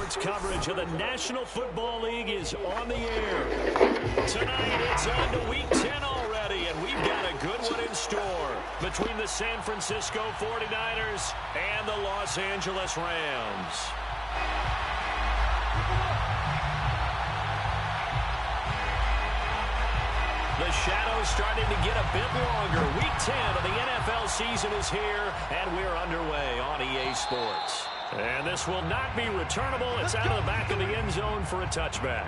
Sports coverage of the National Football League is on the air. Tonight, it's on to Week 10 already, and we've got a good one in store between the San Francisco 49ers and the Los Angeles Rams. The shadow's starting to get a bit longer. Week 10 of the NFL season is here, and we're underway on EA Sports. And this will not be returnable. It's out of the back of the end zone for a touchback.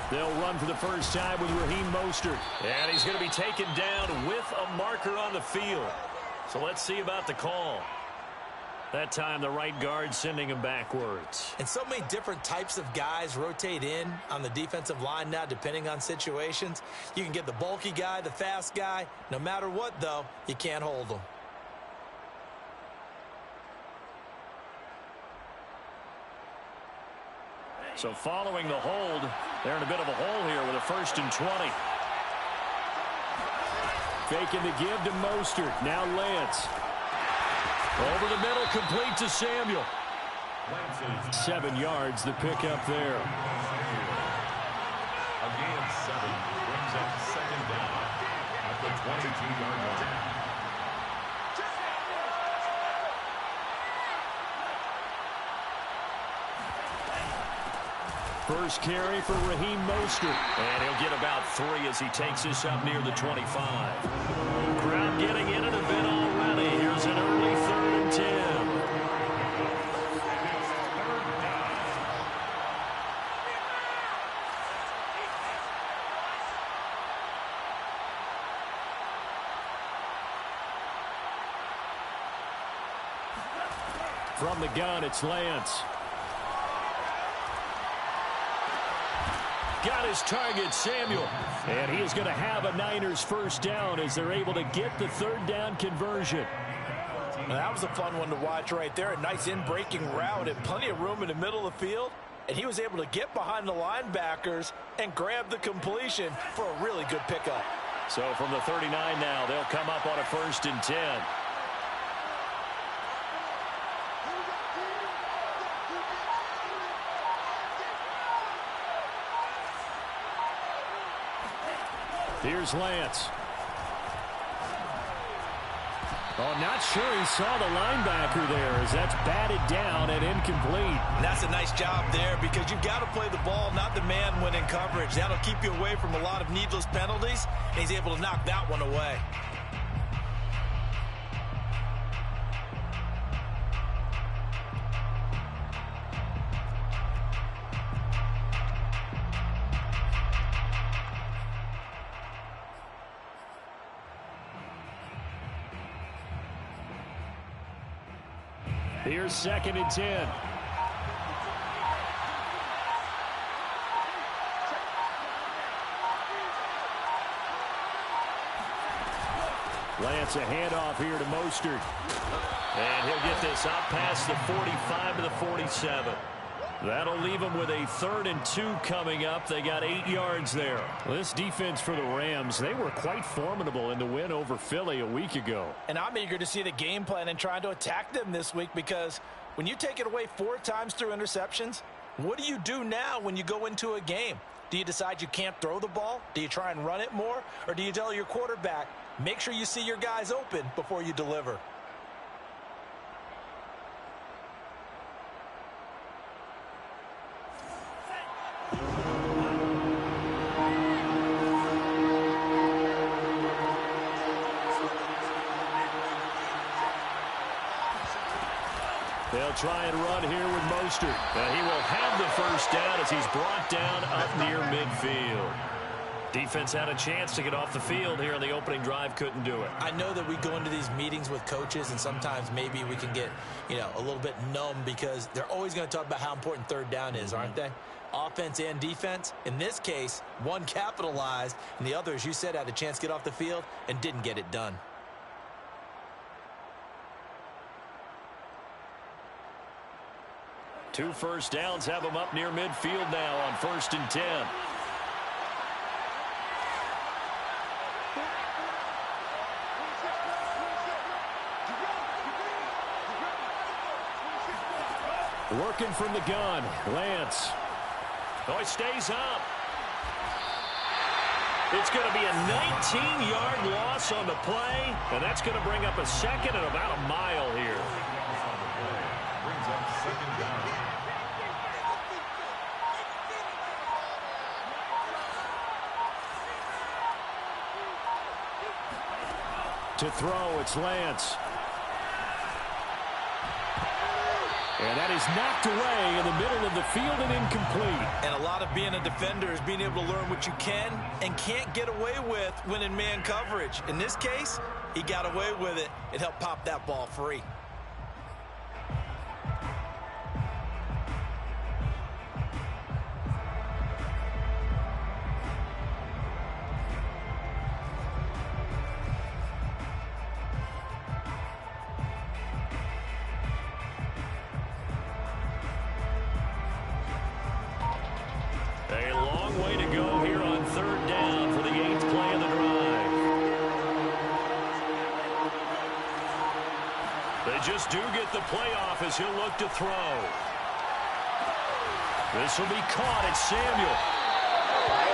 They'll run for the first time with Raheem Mostert. And he's going to be taken down with a marker on the field. So let's see about the call. That time the right guard sending him backwards. And so many different types of guys rotate in on the defensive line now depending on situations. You can get the bulky guy, the fast guy. No matter what, though, you can't hold them. So following the hold, they're in a bit of a hole here with a 1st and 20. Faking the give to Mostert. Now Lance. Over the middle, complete to Samuel. 7 yards, the pickup there. Again, 7 brings up 2nd down at the 22-yard line. First carry for Raheem Mostert. And he'll get about 3 as he takes this up near the 25. Crowd getting in it a bit already. Here's an early 3rd and 10. From the gun, it's Lance. Got his target, Samuel. And he is going to have a Niners first down as they're able to get the 3rd down conversion. Well, that was a fun one to watch right there. A nice in-breaking route and plenty of room in the middle of the field. And he was able to get behind the linebackers and grab the completion for a really good pickup. So from the 39 now, they'll come up on a 1st and 10. Here's Lance. Oh, not sure he saw the linebacker there as that's batted down and incomplete. And that's a nice job there because you've got to play the ball, not the man when in coverage. That'll keep you away from a lot of needless penalties, and he's able to knock that one away. Here's 2nd and 10. Lance a handoff here to Mostert. And he'll get this out past the 45 to the 47. That'll leave them with a 3rd and 2 coming up. They got 8 yards there. Well, this defense for the Rams, they were quite formidable in the win over Philly a week ago. And I'm eager to see the game plan and trying to attack them this week because when you take it away 4 times through interceptions, what do you do now when you go into a game? Do you decide you can't throw the ball? Do you try and run it more? Or do you tell your quarterback, make sure you see your guys open before you deliver? They'll try and run here with Mostert. And he will have the first down as he's brought down up near midfield. Defense had a chance to get off the field here on the opening drive, couldn't do it. I know that we go into these meetings with coaches, and sometimes maybe we can get, a little bit numb because they're always going to talk about how important third down is, aren't they? Offense and defense. In this case, one capitalized, and the other, as you said, had a chance to get off the field and didn't get it done. Two first downs have them up near midfield now on 1st and 10. Working from the gun, Lance. Oh, he stays up. It's going to be a 19-yard loss on the play, and that's going to bring up a second and about a mile here. Brings up second down. To throw, it's Lance. And that is knocked away in the middle of the field and incomplete. And a lot of being a defender is being able to learn what you can and can't get away with when in man coverage. In this case, he got away with it. It helped pop that ball free. A long way to go here on 3rd down for the 8th play of the drive. They just do get the playoff as he'll look to throw. This will be caught at Samuel.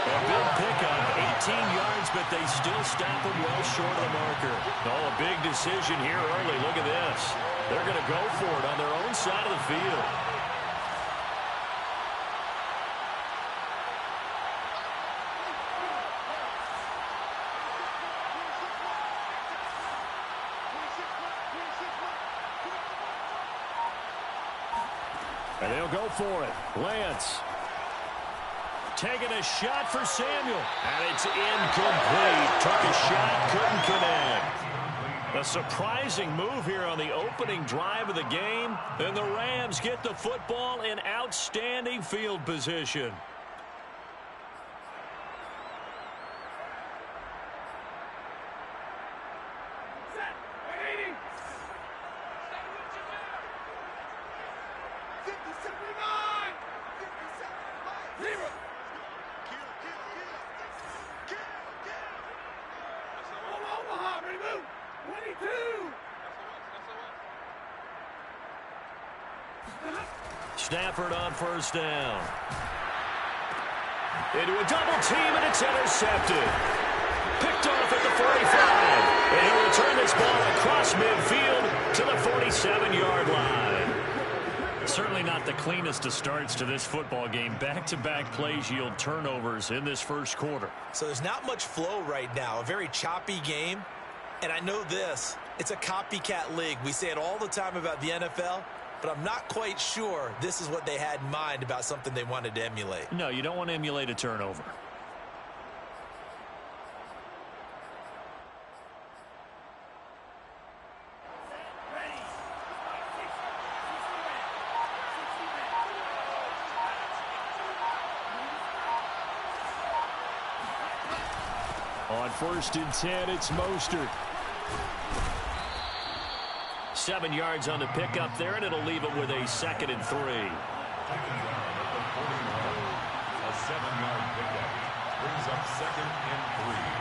A big pickup, 18 yards, but they still stop him well short of the marker. Oh, a big decision here early. Look at this. They're going to go for it on their own side of the field. And they'll go for it. Lance taking a shot for Samuel. And it's incomplete. Took a shot, couldn't connect. A surprising move here on the opening drive of the game. And the Rams get the football in outstanding field position. Stafford on 1st down. Into a double team, and it's intercepted. Picked off at the 45. And he'll return this ball across midfield to the 47-yard line. Certainly not the cleanest of starts to this football game. Back-to-back plays yield turnovers in this first quarter. So there's not much flow right now. A very choppy game. And I know this. It's a copycat league. We say it all the time about the NFL. But I'm not quite sure this is what they had in mind about something they wanted to emulate. No, you don't want to emulate a turnover. On 1st and 10, it's Mostert. 7 yards on the pickup there, and it'll leave him with a 2nd and 3. A 7-yard pickup brings up 2nd and 3.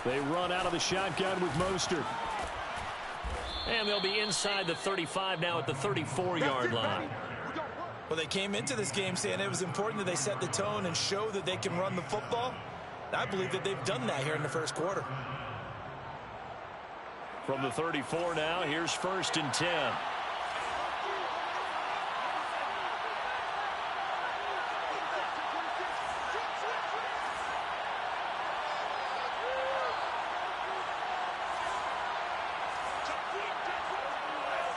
They run out of the shotgun with Mostert. And they'll be inside the 35 now at the 34-yard line. Well, they came into this game saying it was important that they set the tone and show that they can run the football. I believe that they've done that here in the first quarter. From the 34 now, here's 1st and 10.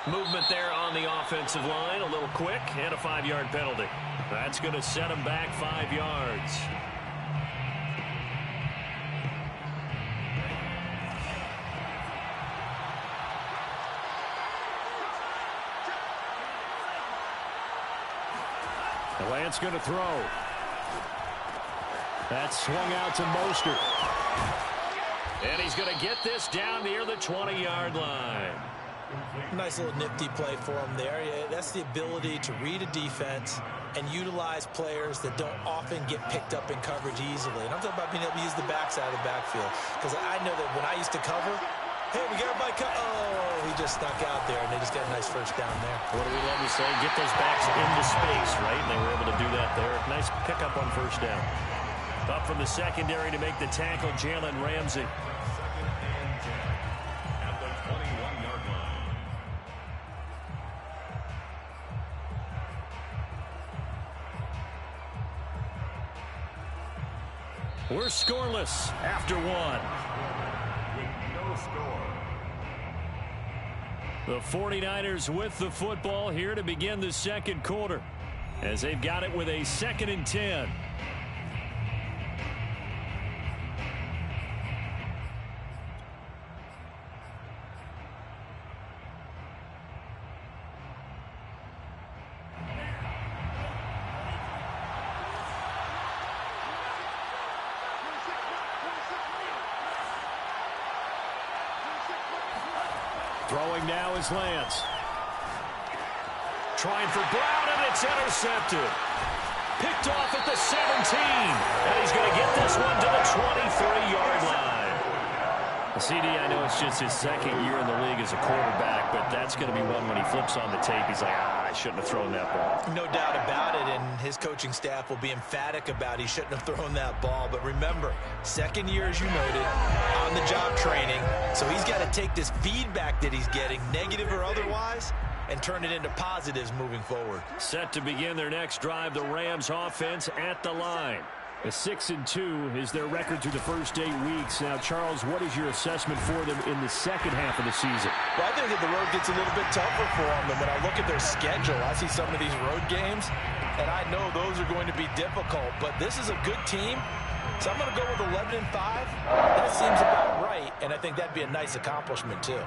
Movement there on the offensive line, a little quick, and a 5-yard penalty. That's going to set him back 5 yards. Lance going to throw. That's swung out to Mostert. And he's going to get this down near the 20-yard line. Nice little nifty play for him there. Yeah, that's the ability to read a defense and utilize players that don't often get picked up in coverage easily. And I'm talking about being able to use the backside of the backfield. Because I know that when I used to cover, hey, we got everybody oh, he just snuck out there, and they just got a nice first down there. What do we love to say? Get those backs into space, right? And they were able to do that there. Nice pickup on first down. Up from the secondary to make the tackle, Jalen Ramsey. We're scoreless after 1. With no score. The 49ers with the football here to begin the second quarter, as they've got it with a 2nd and 10. Throwing now is Lance. Trying for Brown, and it's intercepted. Picked off at the 17. And he's going to get this one to the 23-yard line. CD, I know it's just his 2nd year in the league as a quarterback, but that's going to be one when he flips on the tape. He's like, I shouldn't have thrown that ball. No doubt about it, and his coaching staff will be emphatic about he shouldn't have thrown that ball. But remember, 2nd year, as you noted, on-the-job training. So he's got to take this feedback that he's getting, negative or otherwise, and turn it into positives moving forward. Set to begin their next drive, the Rams offense at the line. A 6-2 is their record through the first 8 weeks. Now, Charles, what is your assessment for them in the second half of the season? Well, I think that the road gets a little bit tougher for them. And when I look at their schedule, I see some of these road games, and I know those are going to be difficult. But this is a good team, so I'm going to go with 11-5. That seems about right, and I think that'd be a nice accomplishment, too.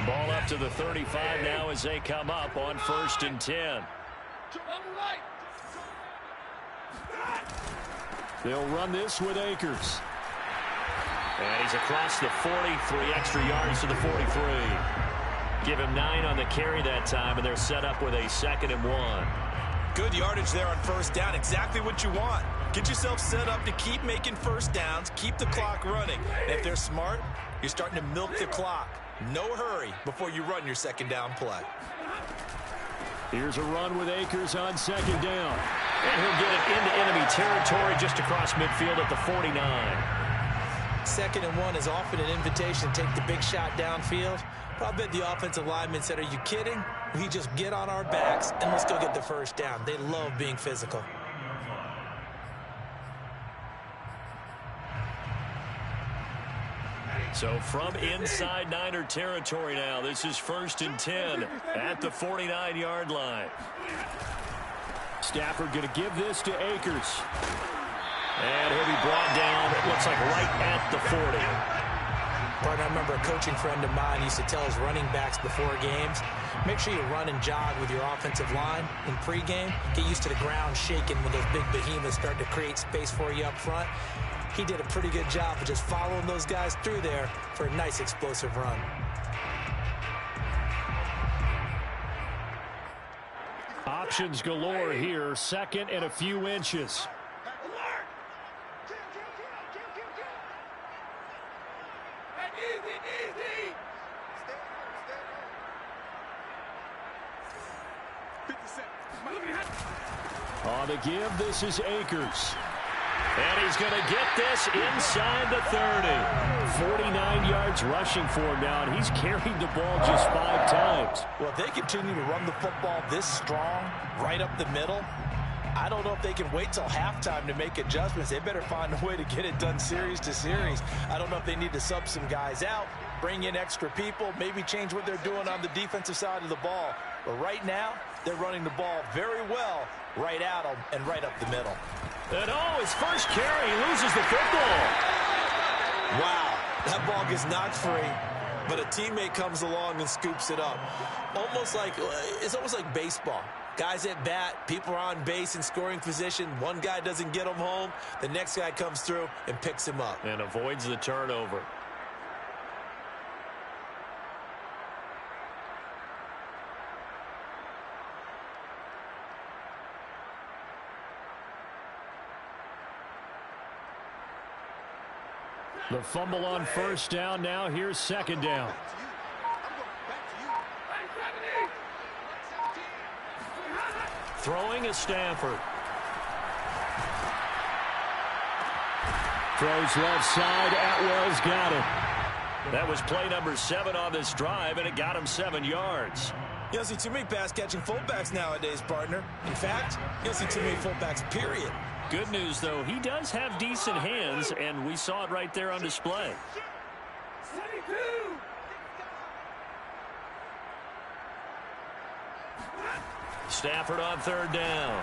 Ball up to the 35 now as they come up on 1st and 10. They'll run this with Akers. And he's across the 40, 3 extra yards to the 43. Give him 9 on the carry that time, and they're set up with a 2nd and 1. Good yardage there on first down. Exactly what you want. Get yourself set up to keep making first downs, keep the clock running. And if they're smart, you're starting to milk the clock. No hurry before you run your 2nd down play. Here's a run with Akers on 2nd down. And he'll get it into enemy territory just across midfield at the 49. 2nd and 1 is often an invitation to take the big shot downfield. But I bet the offensive lineman said, are you kidding? We just get on our backs and let's go get the first down. They love being physical. So from inside Niner territory now, this is 1st and 10 at the 49-yard line. Stafford going to give this to Akers. And he'll be brought down, it looks like right at the 40. Partner, I remember a coaching friend of mine used to tell his running backs before games, make sure you run and jog with your offensive line in pregame. Get used to the ground shaking when those big behemoths start to create space for you up front. He did a pretty good job of just following those guys through there for a nice explosive run. Options galore here, 2nd and a few inches. On the give, this is Akers. And he's going to get this inside the 30. 49 yards rushing for him now, and he's carried the ball just 5 times. Well, if they continue to run the football this strong, right up the middle, I don't know if they can wait till halftime to make adjustments. They better find a way to get it done series to series. I don't know if they need to sub some guys out, bring in extra people, maybe change what they're doing on the defensive side of the ball. But right now, they're running the ball very well right at them and right up the middle. And his first carry, he loses the football. Wow, that ball gets knocked free, but a teammate comes along and scoops it up. It's almost like baseball. Guys at bat, people are on base in scoring position. One guy doesn't get him home. The next guy comes through and picks him up. And avoids the turnover. The fumble on first down. Now here's second down. Throwing is Stafford. Throws left side. Atwell's got it. That was play number 7 on this drive, and it got him 7 yards. You don't see too many pass-catching fullbacks nowadays, partner. In fact, you don't see too many fullbacks, period. Good news, though, he does have decent hands, and we saw it right there on display. Stafford on third down.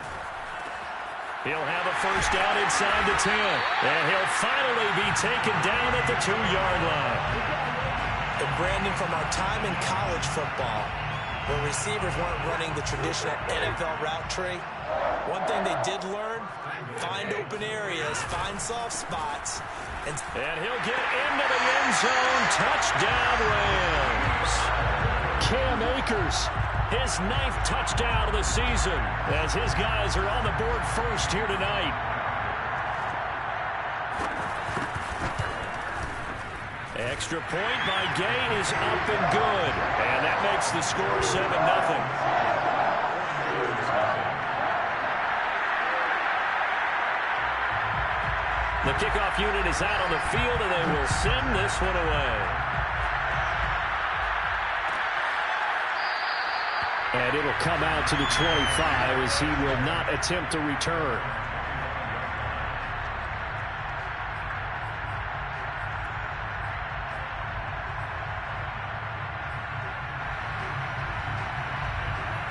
He'll have a first down inside the 10. And he'll finally be taken down at the 2-yard line. And Brandon, from our time in college football, where receivers weren't running the traditional NFL route tree, one thing they did learn, find open areas, find soft spots. And he'll get into the end zone. Touchdown, Rams. Cam Akers, his 9th touchdown of the season, as his guys are on the board first here tonight. Extra point by Gay is up and good. And that makes the score 7-0. The kickoff unit is out on the field, and they will send this one away. And it'll come out to the 25 as he will not attempt a return.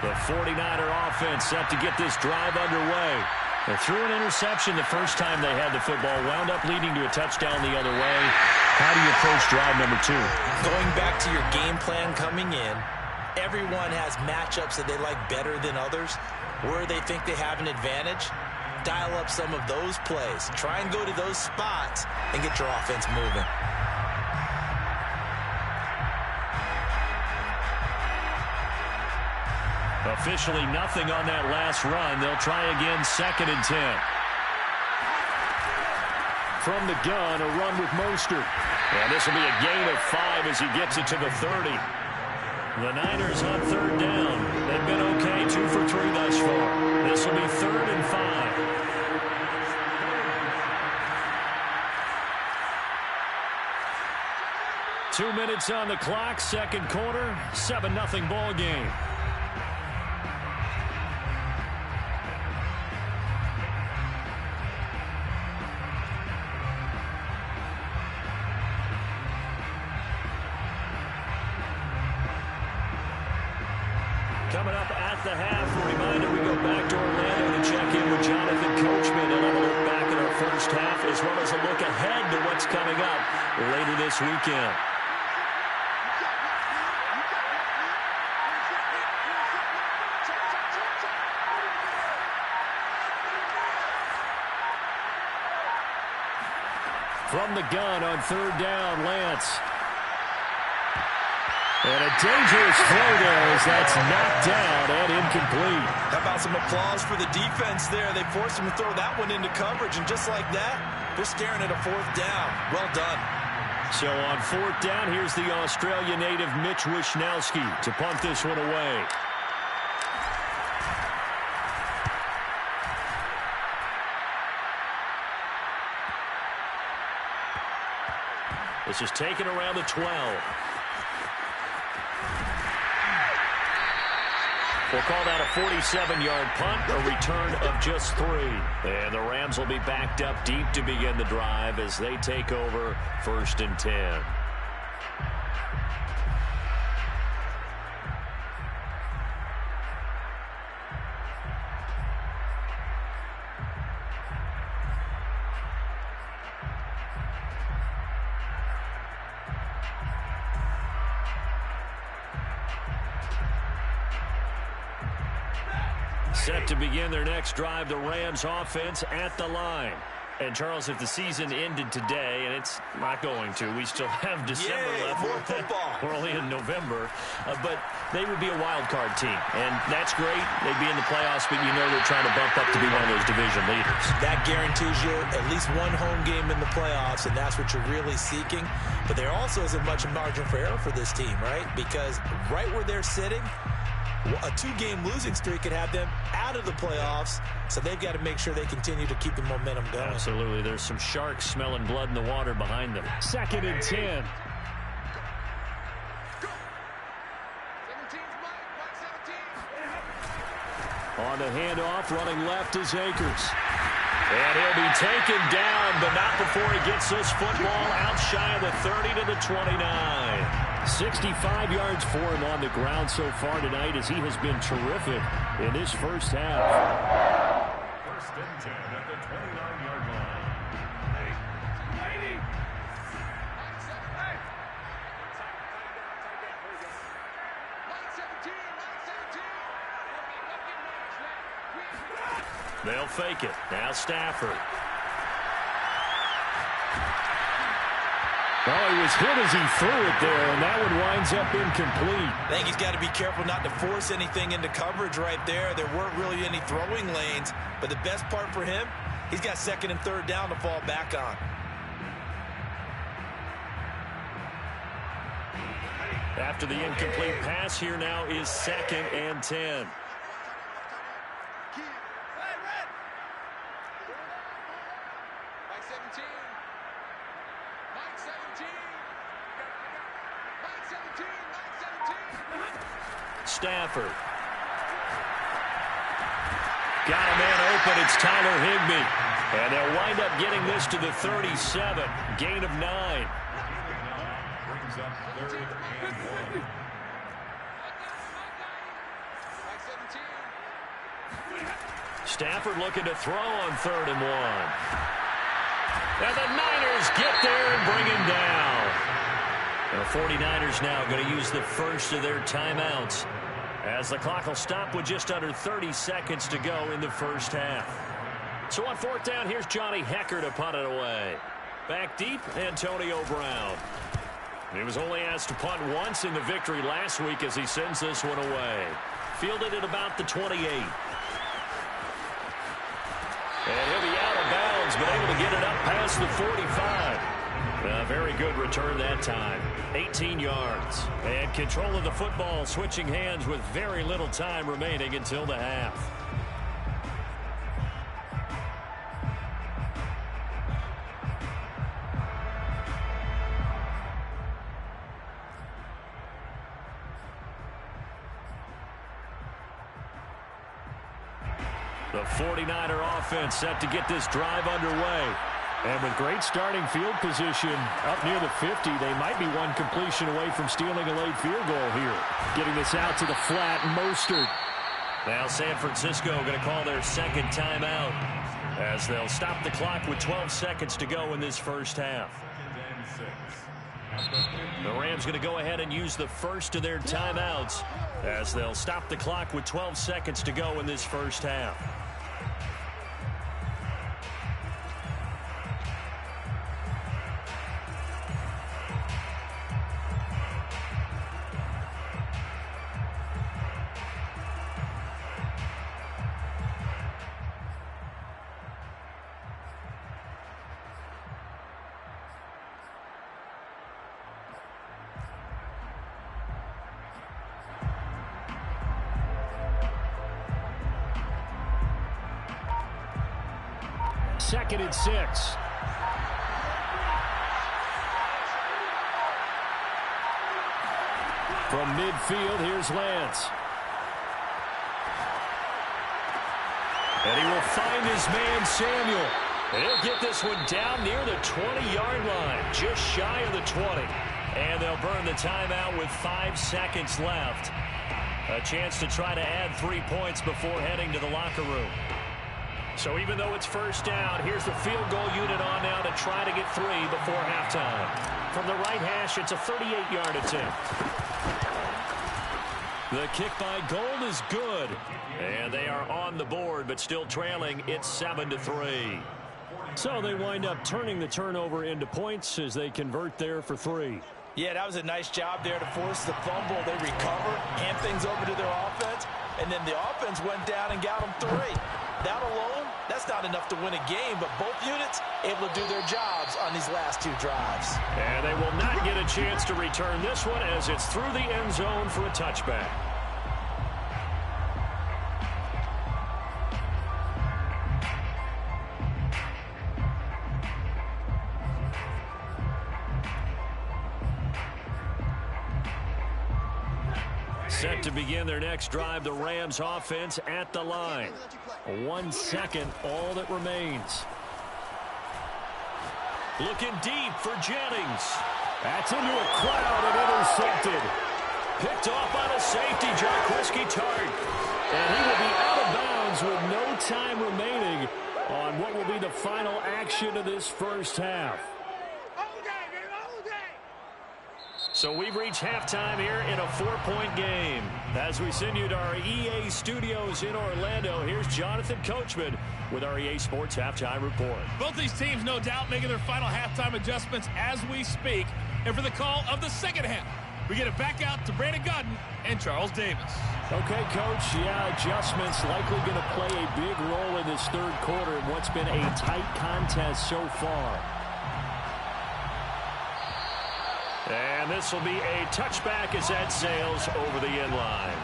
The 49er offense set to get this drive underway. They threw an interception the first time they had the football, wound up leading to a touchdown the other way. How do you approach drive number 2? Going back to your game plan coming in, everyone has matchups that they like better than others. Where they think they have an advantage, dial up some of those plays. Try and go to those spots and get your offense moving. Officially nothing on that last run. They'll try again, 2nd and 10. From the gun, a run with Mostert. And this will be a gain of 5 as he gets it to the 30. The Niners on third down. They've been okay, 2 for 3 thus far. This will be 3rd and 5. Two minutes on the clock, second quarter, 7-0 ball game. Coming up at the half, a reminder we go back to Orlando to check in with Jonathan Coachman and have a look back at our first half, as well as a look ahead to what's coming up later this weekend. From the gun on third down, Lance. And a dangerous throw there as that's knocked down and incomplete. How about some applause for the defense there? They forced him to throw that one into coverage, and just like that, they're staring at a 4th down. Well done. So on 4th down, here's the Australia native Mitch Wishnowski to punt this one away. This is taken around the 12. We'll call that a 47-yard punt, a return of just 3. And the Rams will be backed up deep to begin the drive as they take over 1st and 10. Set to begin their next drive, the Rams offense at the line. And, Charles, if the season ended today, and it's not going to, we still have December left. More football. We're only in November. But they would be a wild card team. And that's great. They'd be in the playoffs, but you know they're trying to bump up to be one of those division leaders. That guarantees you at least one home game in the playoffs, and that's what you're really seeking. But there also isn't much margin for error for this team, right? Because right where they're sitting, a 2-game losing streak could have them out of the playoffs, so they've got to make sure they continue to keep the momentum going. Absolutely. There's some sharks smelling blood in the water behind them. 2nd and 10. On the handoff, running left is Akers. And he'll be taken down, but not before he gets this football out shy of the 30 to the 29. 65 yards for him on the ground so far tonight as he has been terrific in this first half. 1st and 10 at the 29-yard line. They'll fake it. Now Stafford. Oh, he was hit as he threw it there, and that one winds up incomplete. I think he's got to be careful not to force anything into coverage right there. There weren't really any throwing lanes, but the best part for him, he's got 2nd and 3rd down to fall back on. After the incomplete pass, here now is 2nd and 10. Stafford. Got a man open. It's Tyler Higbee. And they'll wind up getting this to the 37. Gain of 9. Brings up 3rd and 1. Stafford looking to throw on 3rd and 1. And the Niners get there and bring him down. The 49ers now going to use the first of their timeouts as the clock will stop with just under 30 seconds to go in the first half. So on 4th down, here's Johnny Hekker to punt it away. Back deep, Antonio Brown. He was only asked to punt once in the victory last week as he sends this one away. Fielded at about the 28. And he'll be out of bounds, but able to get it up past the 45. A very good return that time. 18 yards. And control of the football switching hands with very little time remaining until the half. The 49er offense set to get this drive underway. And with great starting field position up near the 50, they might be one completion away from stealing a late field goal here. Getting this out to the flat, Mostert. Now San Francisco going to call their 2nd timeout as they'll stop the clock with 12 seconds to go in this first half. The Rams going to go ahead and use the first of their timeouts as they'll stop the clock with 12 seconds to go in this first half. Second and 6. From midfield, here's Lance. And he will find his man, Samuel. And he'll get this one down near the 20-yard line, just shy of the 20. And they'll burn the timeout with 5 seconds left. A chance to try to add 3 points before heading to the locker room. So even though it's first down, here's the field goal unit on now to try to get 3 before halftime. From the right hash, it's a 38-yard attempt. The kick by Gold is good. And they are on the board, but still trailing. It's 7-3. So they wind up turning the turnover into points as they convert there for 3. Yeah, that was a nice job there to force the fumble. They recover, hand things over to their offense, and then the offense went down and got them 3. That alone, that's not enough to win a game, but both units able to do their jobs on these last 2 drives. And they will not get a chance to return this one as it's through the end zone for a touchback. Set to begin their next drive, the Rams offense at the line. 1 second, all that remains. Looking deep for Jennings. That's into a crowd and intercepted. Picked off by the safety, Jarquiski Tartt. And he will be out of bounds with no time remaining on what will be the final action of this first half. So we've reached halftime here in a 4-point game. As we send you to our EA studios in Orlando, here's Jonathan Coachman with our EA Sports Halftime Report. Both these teams, no doubt, making their final halftime adjustments as we speak. And for the call of the second half, we get it back out to Brandon Gaudin and Charles Davis. Okay, Coach. Yeah, adjustments likely going to play a big role in this third quarter in what's been a tight contest so far. And this will be a touchback as that sails over the end line.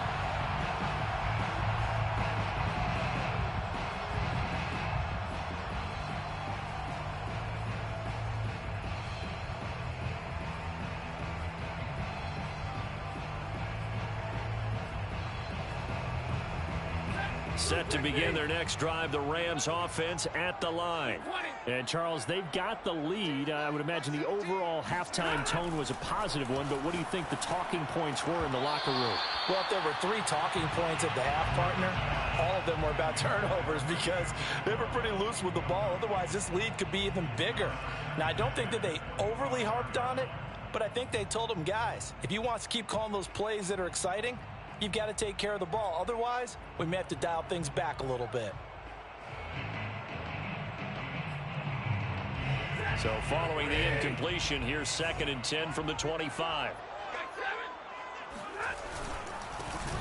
Set to begin their next drive, the Rams offense at the line. And, Charles, they've got the lead. I would imagine the overall halftime tone was a positive one, but what do you think the talking points were in the locker room? Well, if there were 3 talking points at the half, partner, all of them were about turnovers because they were pretty loose with the ball. Otherwise, this lead could be even bigger. Now, I don't think that they overly harped on it, but I think they told them, guys, if you want to keep calling those plays that are exciting, you've got to take care of the ball. Otherwise, we may have to dial things back a little bit. So following the incompletion, here's 2nd and 10 from the 25.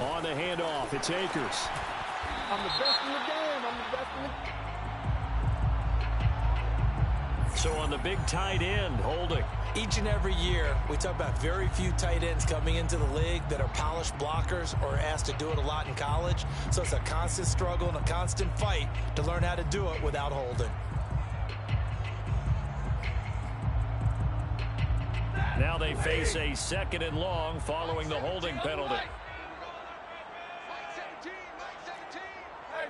On the handoff, it's Akers. I'm the best in the game. I'm the best in the game. So on the big tight end, Holding. Each and every year, we talk about very few tight ends coming into the league that are polished blockers or asked to do it a lot in college. So it's a constant struggle and a constant fight to learn how to do it without Holding. Now they face a 2nd and long following the holding penalty. Hey,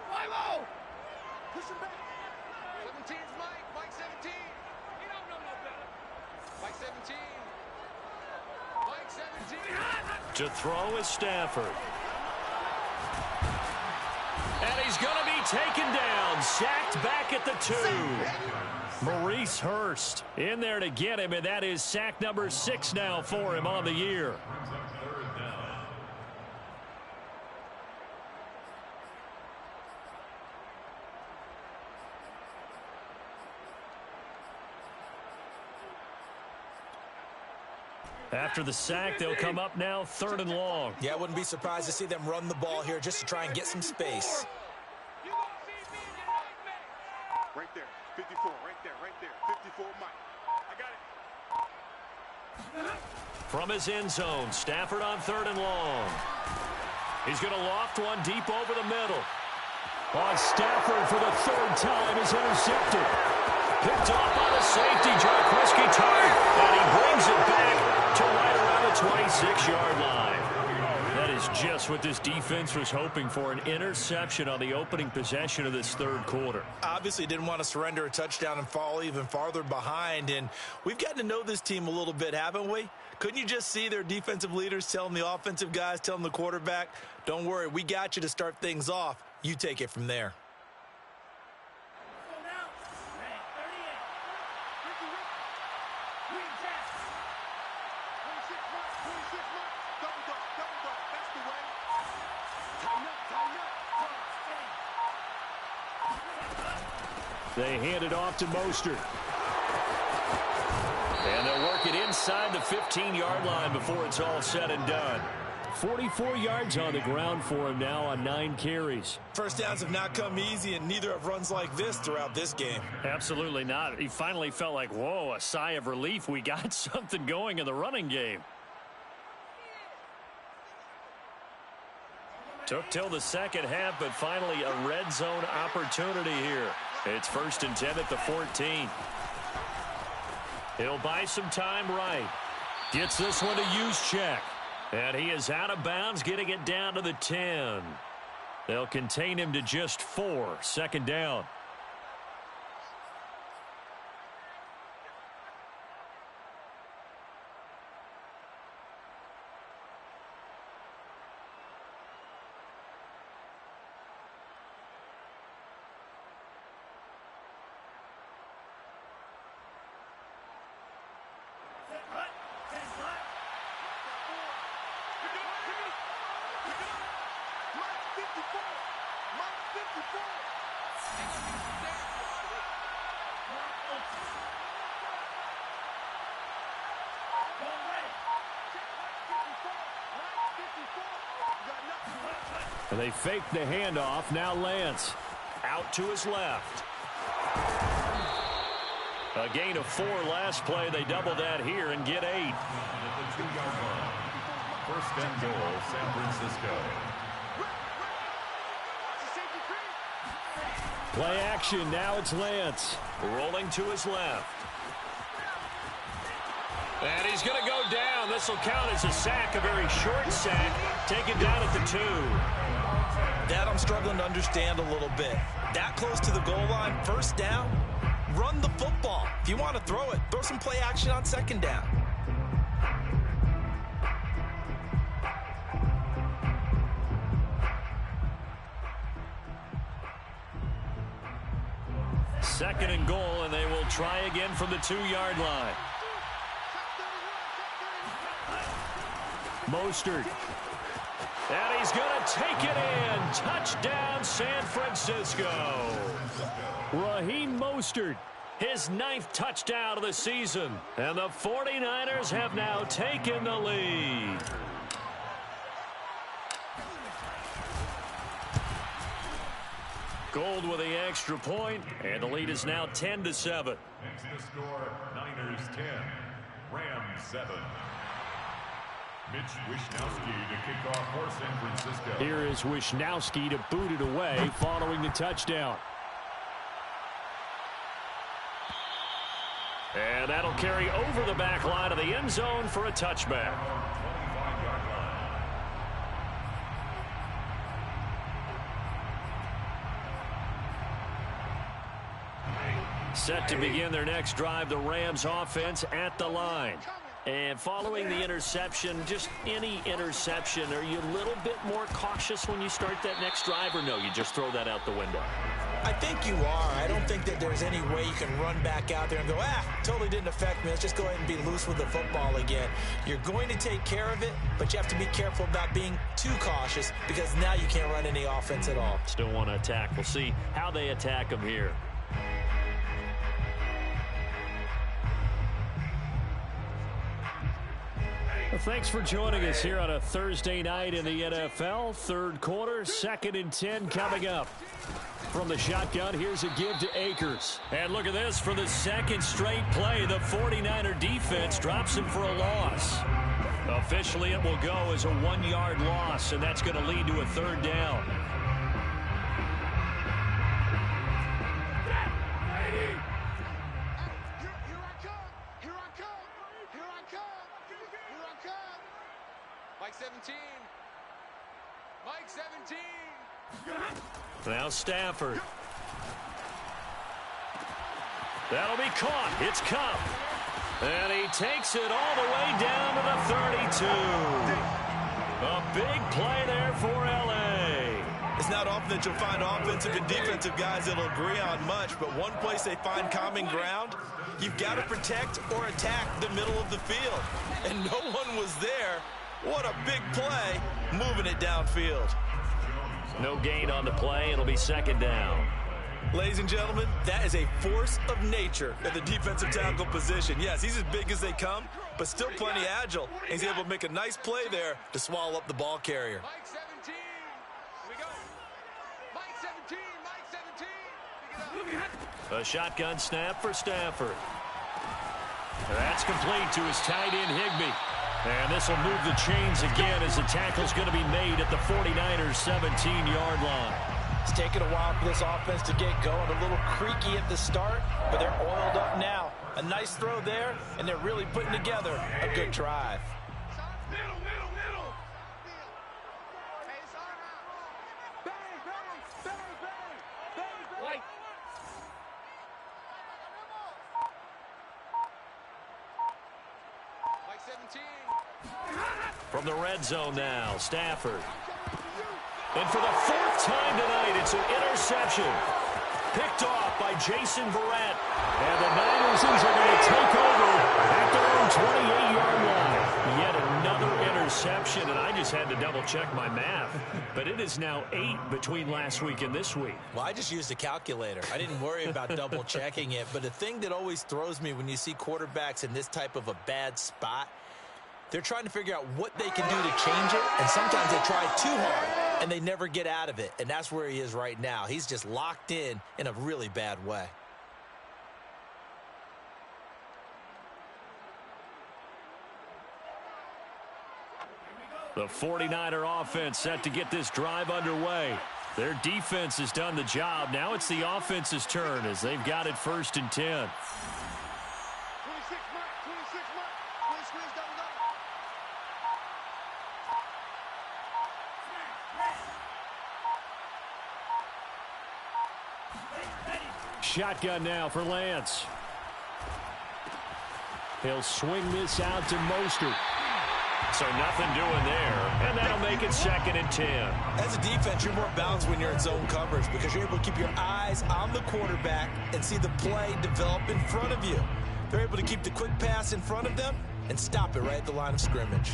Philo! Push him back. 17's Mike. Mike 17. He don't know no better. Mike 17. Mike 17. To throw is Stafford. And he's going to be taken down. Sacked back at the 2. Maurice Hurst in there to get him, and that is sack number 6 now for him on the year. After the sack, they'll come up now 3rd and long. Yeah, I wouldn't be surprised to see them run the ball here just to try and get some space. Right there. 54. Right there. 54 Mike. I got it. From his end zone, Stafford on 3rd and long. He's going to loft one deep over the middle. On Stafford for the 3rd time is intercepted. Picked off by the safety, Jarquiski Tartt. And he brings it back to right around the 26-yard line. Just what this defense was hoping for, an interception on the opening possession of this third quarter. Obviously didn't want to surrender a touchdown and fall even farther behind. And we've gotten to know this team a little bit, haven't we? Couldn't you just see their defensive leaders telling the offensive guys, telling the quarterback, don't worry, we got you to start things off. You take it from there. They hand it off to Mostert. And they'll work it inside the 15-yard line before it's all said and done. 44 yards on the ground for him now on 9 carries. First downs have not come easy, and neither have runs like this throughout this game. Absolutely not. He finally felt like, whoa, a sigh of relief. We got something going in the running game. Took till the second half, but finally a red zone opportunity here. It's 1st and 10 at the 14. He'll buy some time right. Gets this one to Juszczyk. And he is out of bounds, getting it down to the 10. They'll contain him to just 4. 2nd down. And they fake the handoff. Now Lance out to his left. A gain of 4 last play. They double that here and get 8. At the 2-yard line. 1st and goal, San Francisco. Play action. Now it's Lance. Rolling to his left. And he's going to go down. This will count as a sack, a very short sack. Taken down at the 2. That I'm struggling to understand a little bit. That close to the goal line, 1st down, run the football. If you want to throw it, throw some play action on 2nd down. Second and goal, and they will try again from the 2-yard line. Mostert. And he's going to take it in. Touchdown, San Francisco. Raheem Mostert, his 9th touchdown of the season. And the 49ers have now taken the lead. Gold with the extra point, and the lead is now 10-7. Next to score, Niners 10, Rams 7. Mitch Wishnowsky to kick off for San Francisco. Here is Wishnowsky to boot it away following the touchdown. And that'll carry over the back line of the end zone for a touchback. 25-yard line. Set to begin their next drive, the Rams offense at the line. And following the interception, just any interception, are you a little bit more cautious when you start that next drive, or no, you just throw that out the window? I think you are. I don't think that there's any way you can run back out there and go, totally didn't affect me. Let's just go ahead and be loose with the football again. You're going to take care of it, but you have to be careful about being too cautious because now you can't run any offense at all. Still want to attack. We'll see how they attack them here. Well, thanks for joining us here on a Thursday night in the NFL. 3rd quarter, 2nd and 10 coming up. From the shotgun, here's a give to Akers. And look at this. For the 2nd straight play, the 49er defense drops him for a loss. Officially, it will go as a 1-yard loss, and that's going to lead to a 3rd down. Mike 17. Now Stafford. That'll be caught. It's Kupp. And he takes it all the way down to the 32. A big play there for L.A. It's not often that you'll find offensive and defensive guys that'll agree on much, but one place they find common ground, you've got to protect or attack the middle of the field. And no one was there. What a big play, moving it downfield. No gain on the play. It'll be second down. Ladies and gentlemen, that is a force of nature at the defensive tackle position. Yes, he's as big as they come, but still plenty agile. He's able to make a nice play there to swallow up the ball carrier. Mike 17. Here we go. Mike 17. Mike 17. A shotgun snap for Stafford. That's complete to his tight end, Higbee. And this will move the chains again as the tackle's going to be made at the 49ers' 17-yard line. It's taken a while for this offense to get going. A little creaky at the start, but they're oiled up now. A nice throw there, and they're really putting together a good drive. Middle. Bang. Mike 17. From the red zone now, Stafford. And for the fourth time tonight, it's an interception. Picked off by Jason Verrett. And the Niners are going to take over at their own 28-yard line. Yet another interception, and I just had to double-check my math. But it is now 8 between last week and this week. Well, I just used a calculator. I didn't worry about double-checking it. But the thing that always throws me when you see quarterbacks in this type of a bad spot, they're trying to figure out what they can do to change it, and sometimes they try too hard, and they never get out of it, and that's where he is right now. He's just locked in a really bad way. The 49er offense set to get this drive underway. Their defense has done the job. Now it's the offense's turn as they've got it 1st and 10. Shotgun now for Lance. He'll swing this out to Mostert. So nothing doing there, and that'll make it 2nd and 10. As a defense, you're more balanced when you're in zone coverage because you're able to keep your eyes on the quarterback and see the play develop in front of you. They're able to keep the quick pass in front of them and stop it right at the line of scrimmage.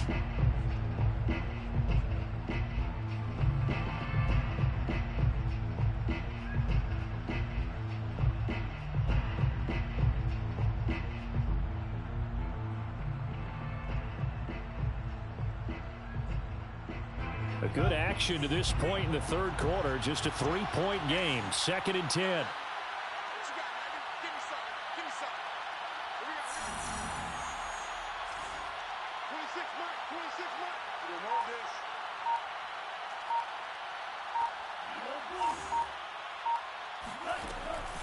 A good action to this point in the 3rd quarter. Just a 3-point game. 2nd and 10. What you got, Maggie? Give me some. Here we go. 26, Mike. You don't hold this.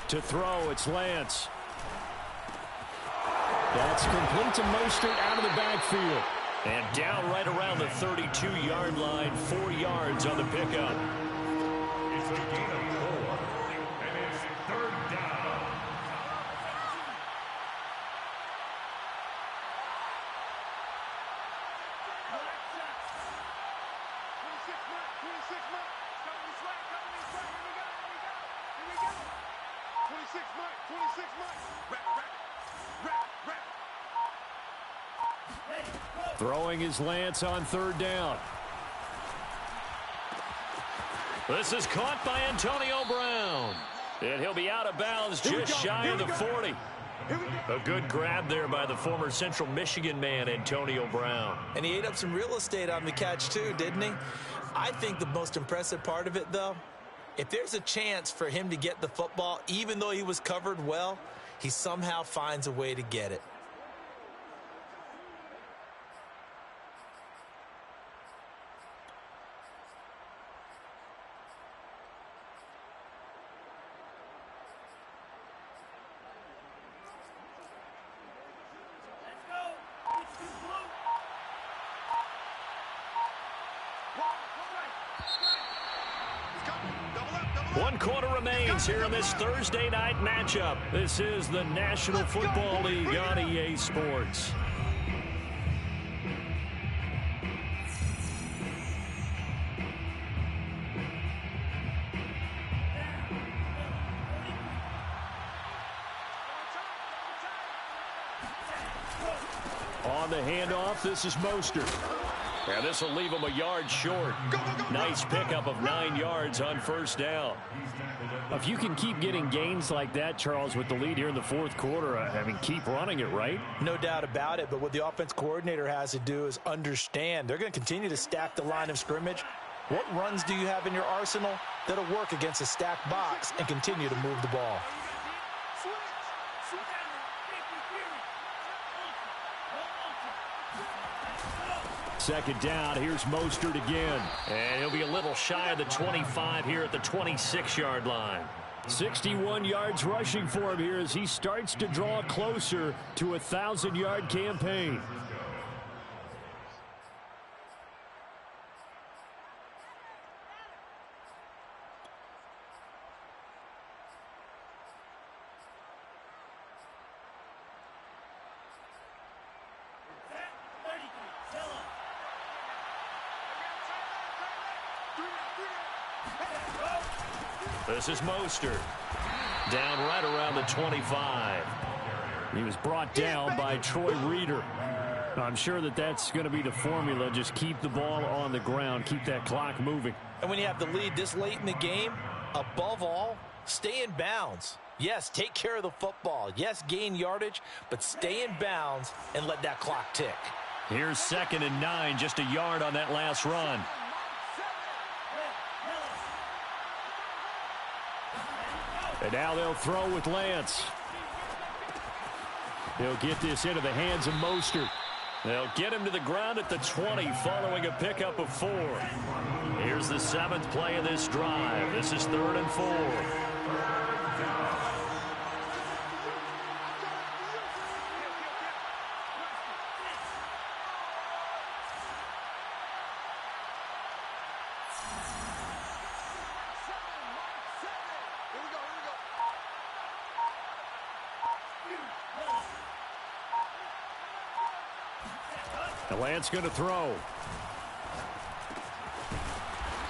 To throw, it's Lance. That's complete to Mostert out of the backfield. And down right around the 32-yard line, 4 yards on the pickup. It's a gain of 4, and it's 3rd down. Throwing is Lance on 3rd down. This is caught by Antonio Brown. And he'll be out of bounds just shy of the 40. A good grab there by the former Central Michigan man, Antonio Brown. And he ate up some real estate on the catch too, didn't he? I think the most impressive part of it, though, if there's a chance for him to get the football, even though he was covered well, he somehow finds a way to get it. 1 quarter remains here in this Thursday night matchup. This is the National Football League on EA Sports. On the handoff, this is Mostert. And this will leave him a yard short. Nice pickup of 9 yards on first down. If you can keep getting gains like that, Charles, with the lead here in the fourth quarter, I mean, keep running it, right? No doubt about it, but what the offense coordinator has to do is understand they're going to continue to stack the line of scrimmage. What runs do you have in your arsenal that'll work against a stacked box and continue to move the ball? Second down, here's Mostert again. And he'll be a little shy of the 25 here at the 26-yard line. 61 yards rushing for him here as he starts to draw closer to a 1,000-yard campaign. This is Mostert. Down right around the 25. He was brought down by Troy Reeder. I'm sure that that's going to be the formula. Just keep the ball on the ground. Keep that clock moving. And when you have the lead this late in the game, above all, stay in bounds. Yes, take care of the football. Yes, gain yardage, but stay in bounds and let that clock tick. Here's 2nd and 9, just a yard on that last run. And now they'll throw with Lance. He'll get this into the hands of Mostert. They'll get him to the ground at the 20 following a pickup of 4. Here's the 7th play of this drive. This is 3rd and 4. Lance going to throw.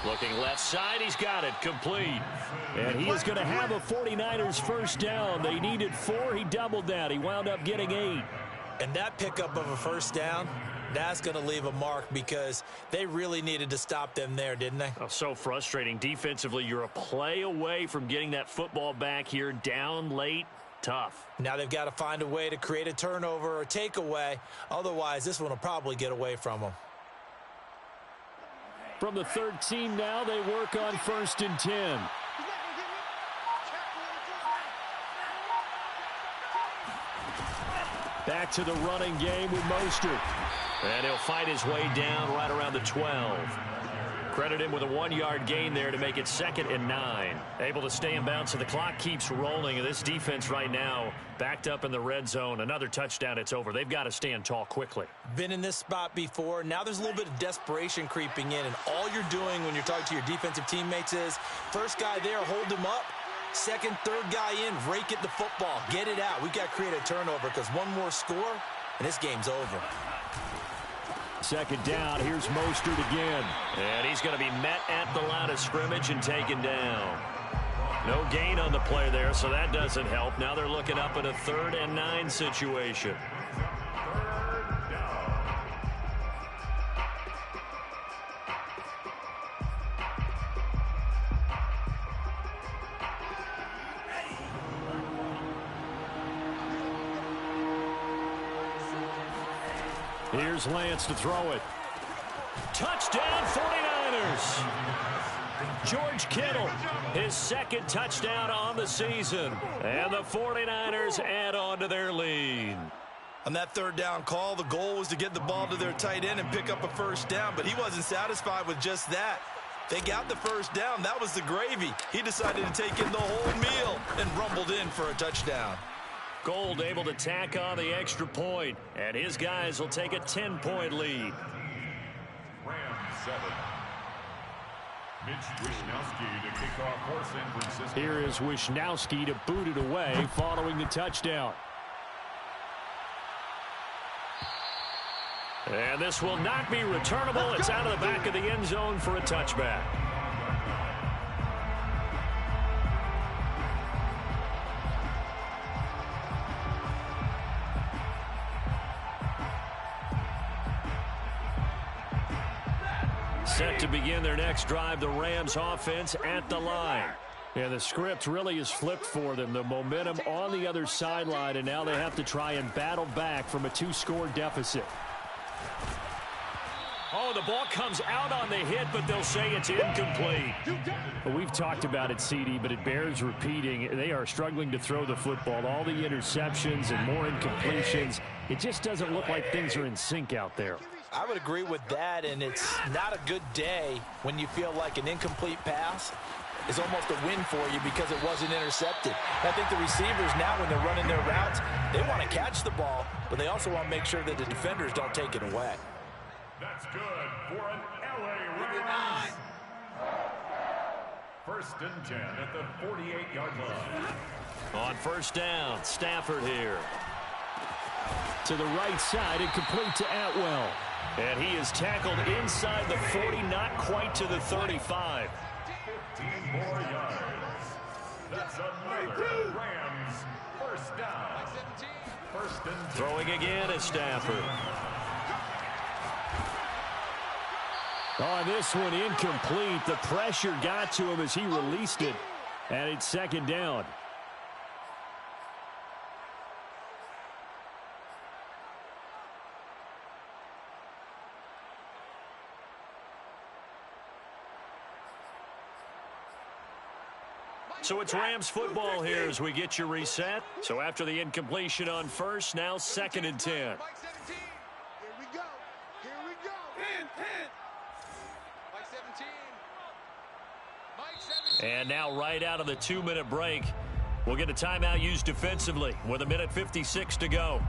Looking left side, he's got it, complete. And he is going to have a 49ers first down. They needed 4, he doubled that. He wound up getting 8. And that pickup of a first down, that's going to leave a mark because they really needed to stop them there, didn't they? Oh, so frustrating. Defensively, you're a play away from getting that football back here, down late. Tough. Now they've got to find a way to create a turnover or takeaway. Otherwise, this one will probably get away from them. From the 13 now, they work on 1st and 10. Back to the running game with Mostert. And he'll fight his way down right around the 12. Credit him with a 1-yard gain there to make it 2nd and 9. Able to stay in bounds, so the clock keeps rolling. And this defense right now backed up in the red zone. Another touchdown, it's over. They've got to stand tall quickly. Been in this spot before. Now there's a little bit of desperation creeping in. And all you're doing when you're talking to your defensive teammates is, first guy there, hold him up. Second, third guy in, rake at the football. Get it out. We've got to create a turnover because one more score, and this game's over. 2nd down, here's Mostert again. And he's going to be met at the line of scrimmage and taken down. No gain on the play there, so that doesn't help. Now they're looking up at a 3rd and 9 situation. Here's Lance to throw it. Touchdown, 49ers. George Kittle, his 2nd touchdown on the season. And the 49ers add on to their lead. On that 3rd down call, the goal was to get the ball to their tight end and pick up a first down, but he wasn't satisfied with just that. They got the first down. That was the gravy. He decided to take in the whole meal and rumbled in for a touchdown. Gold able to tack on the extra point, and his guys will take a 10-point lead. Rams 7. Mitch Wishnowsky to kick off for San Francisco. Here is Wishnowsky to boot it away following the touchdown. And this will not be returnable. It's out of the back of the end zone for a touchback. Set to begin their next drive, the Rams offense at the line. And the script really is flipped for them. The momentum on the other sideline, and now they have to try and battle back from a 2-score deficit. Oh, the ball comes out on the hit, but they'll say it's incomplete. Well, we've talked about it, CD, but it bears repeating. They are struggling to throw the football. All the interceptions and more incompletions. It just doesn't look like things are in sync out there. I would agree with that, and it's not a good day when you feel like an incomplete pass is almost a win for you because it wasn't intercepted. I think the receivers now, when they're running their routes, they want to catch the ball, but they also want to make sure that the defenders don't take it away. That's good for an LA Rams. 1st and 10 at the 48-yard line. On 1st down, Stafford here. To the right side and complete to Atwell. And he is tackled inside the 40, not quite to the 35. 15 more yards. That's another Rams 1st down. 1st and 10. Throwing again is Stafford. On this one, incomplete. The pressure got to him as he released it. And it's 2nd down. So it's Rams football here as we get you reset. So after the incompletion on 1st, now 2nd and 10. Mike 17. Here we go. Here we go. 10. Mike 17. Mike 17. And now right out of the 2-minute break, we'll get a timeout used defensively with 1:56 to go.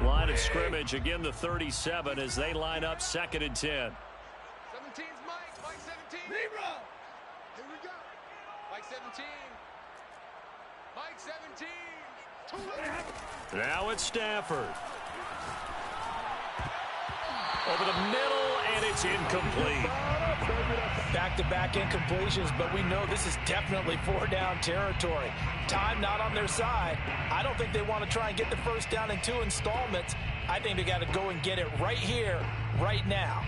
Line of scrimmage, again the 37 as they line up 2nd and 10. 17's Mike. Mike 17. Here we go. Mike 17. Mike 17. Now it's Stafford. Over the middle, and it's incomplete. Back-to-back incompletions, but we know this is definitely 4-down territory. Time not on their side. I don't think they want to try and get the 1st down in 2 installments. I think they got to go and get it right here, right now.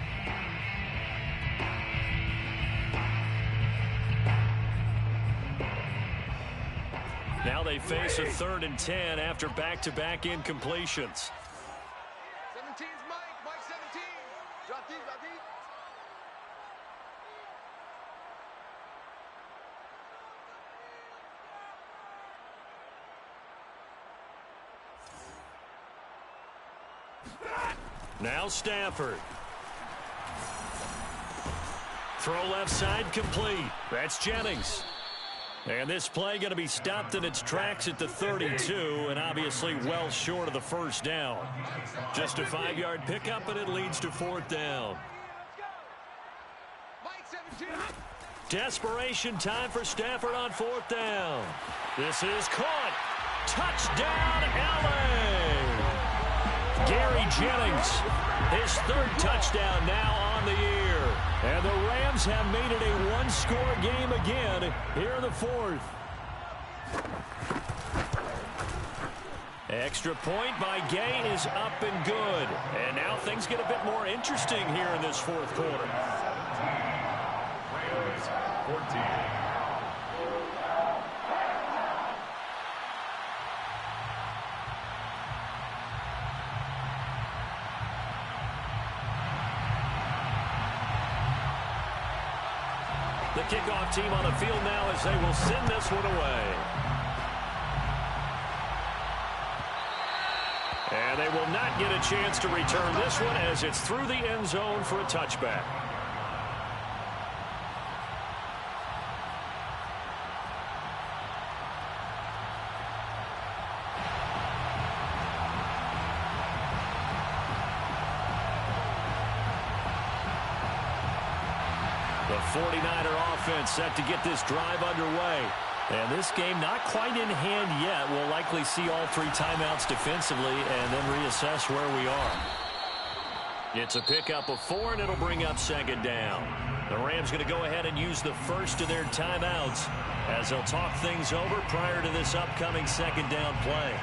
Now they face a 3rd and 10 after back-to-back incompletions. 17's Mike. Mike 17. Drop deep, drop deep. Now Stafford. Throw left side complete. That's Jennings. And this play going to be stopped in its tracks at the 32, and obviously well short of the 1st down. Just a 5-yard pickup, and it leads to 4th down. Mike 17. Desperation time for Stafford on 4th down. This is caught. Touchdown, LA! Gary Jennings, his 3rd touchdown now on the year. And the Rams have made it a 1-score game again here in the 4th. Extra point by Gay is up and good. And now things get a bit more interesting here in this 4th quarter. Rams 14. The kickoff team on the field now as they will send this one away. And they will not get a chance to return this one as it's through the end zone for a touchback. – The 49er offense set to get this drive underway. And this game not quite in hand yet. We'll likely see all three timeouts defensively and then reassess where we are. It's a pickup of 4, and it'll bring up second down. The Rams going to go ahead and use the first of their timeouts as they'll talk things over prior to this upcoming second down play.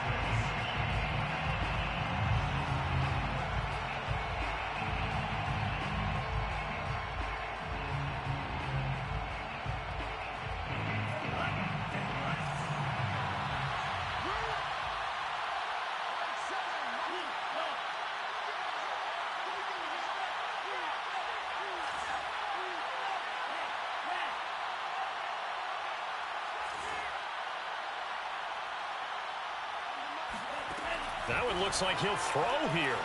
That one looks like he'll throw here.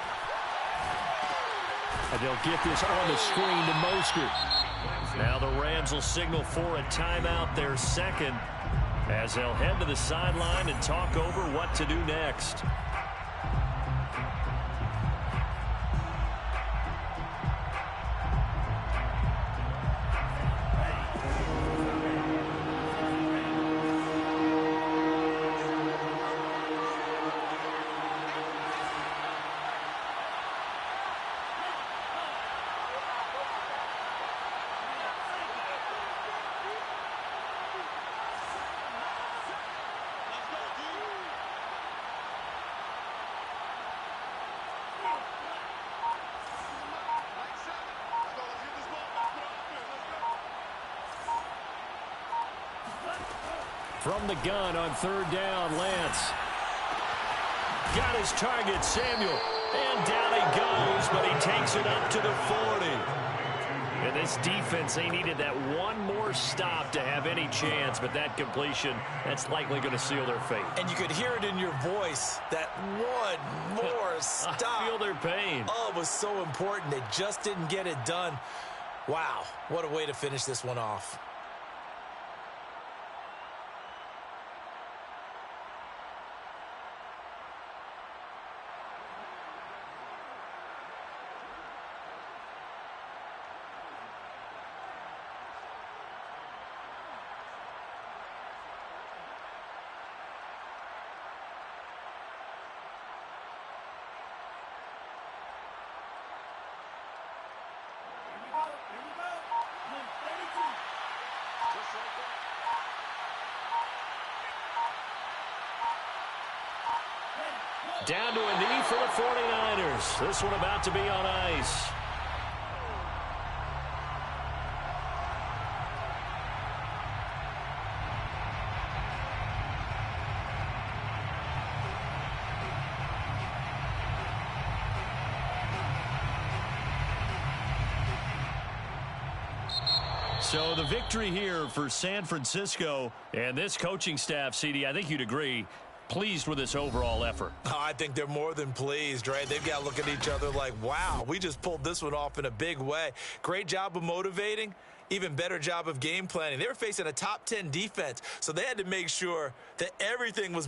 And they'll get this on the screen to Mostert. Now the Rams will signal for a timeout, their second, as they'll head to the sideline and talk over what to do next. From the gun on third down, Lance. Got his target, Samuel. And down he goes, but he takes it up to the 40. And this defense, they needed that one more stop to have any chance, but that completion, that's likely going to seal their fate. And you could hear it in your voice, that one more stop. I feel their pain. Oh, it was so important. They just didn't get it done. Wow, what a way to finish this one off. Down to a knee for the 49ers. This one about to be on ice. So the victory here for San Francisco and this coaching staff, CD, I think you'd agree, pleased with this overall effort. Oh, I think they're more than pleased, right? They've got to look at each other like, wow, we just pulled this one off in a big way. Great job of motivating, even better job of game planning. They were facing a top 10 defense, so they had to make sure that everything was